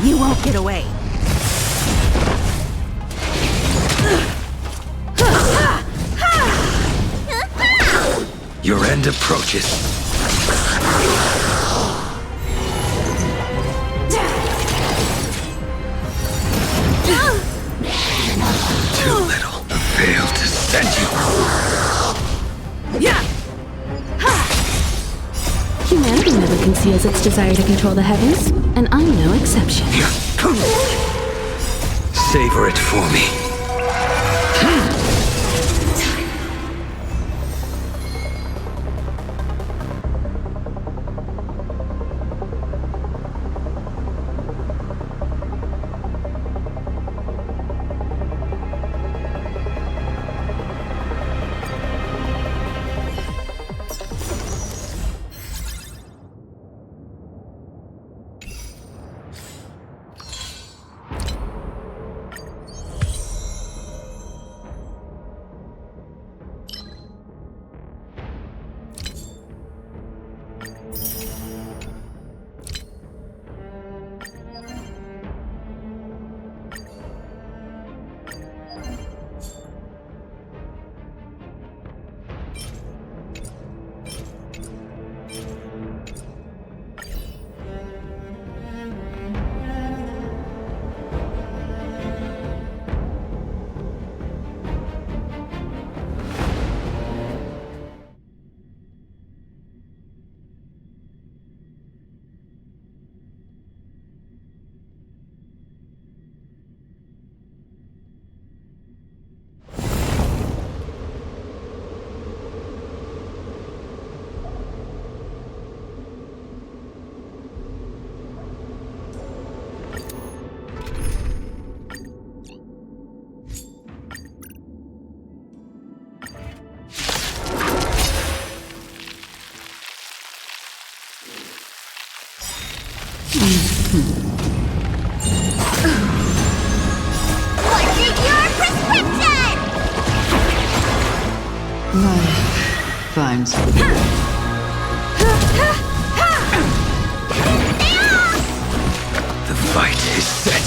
You won't get away. Your end approaches. Too little. The veil to send you. Humanity never conceals its desire to control the heavens, and I'm no exception. Savor it for me. What's in your prescription? Find The fight is set.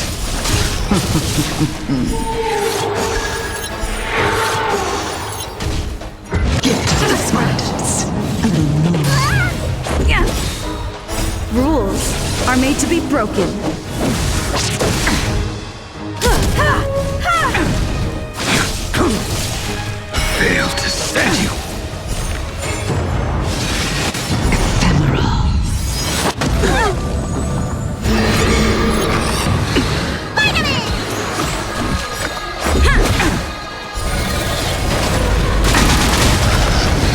Get to the smartest. Rules are made to be broken. Fail to send you.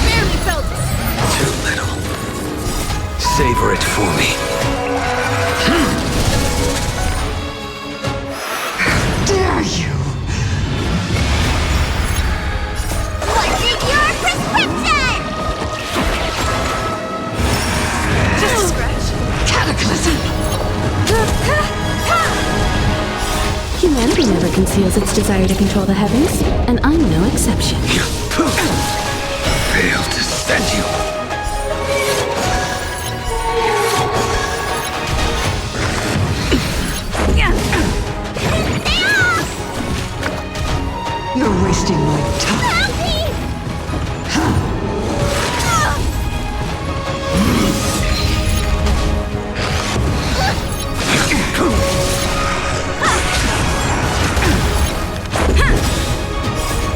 Barely felt it. Too little. Savor it for me. Dare you? What's in your prescription? Just a scratch. Cataclysm. Humanity never conceals its desire to control the heavens, and I'm no exception. Fail to send you. You're wasting my time.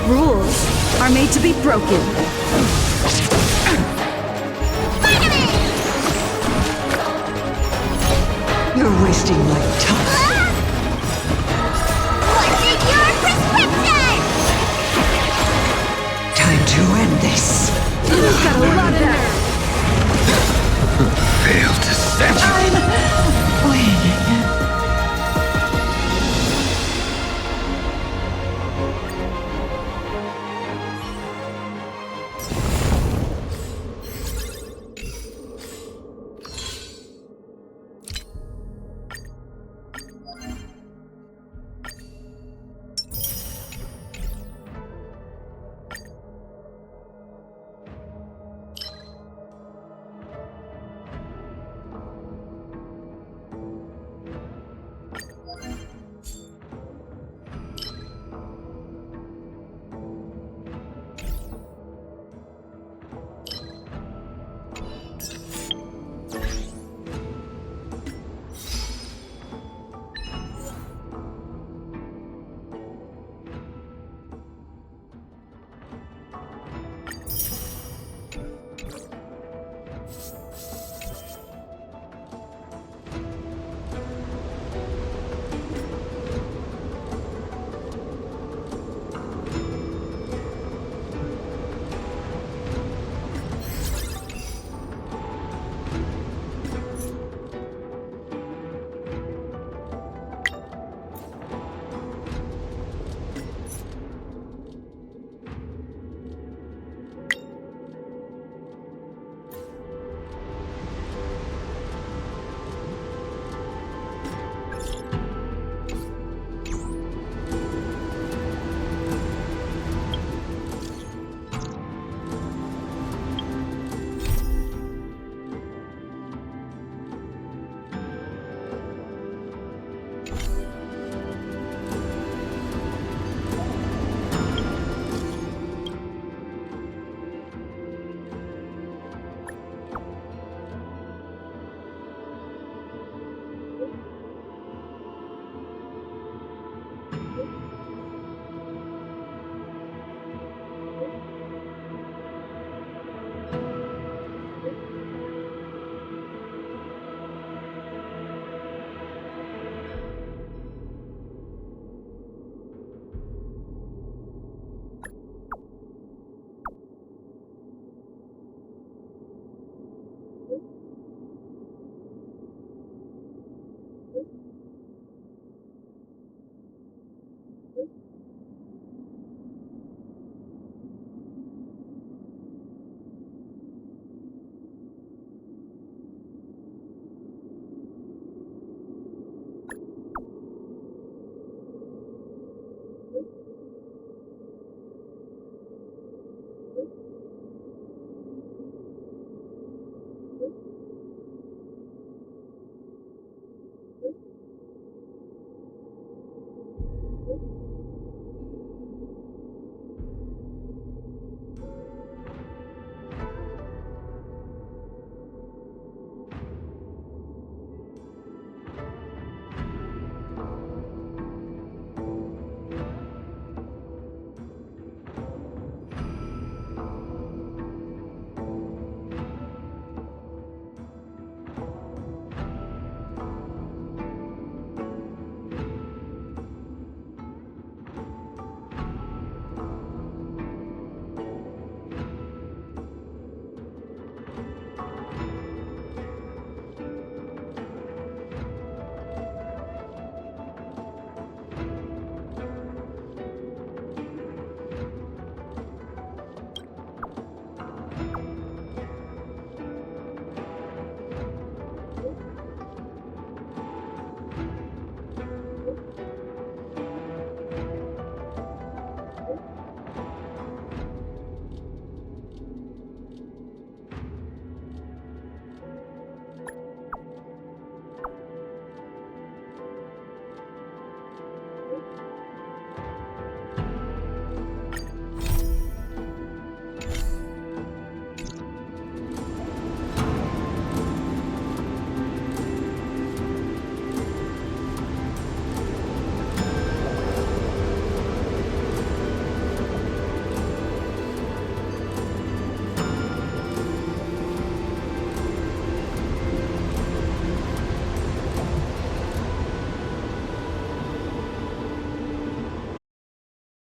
Rules are made to be broken. You're wasting my time.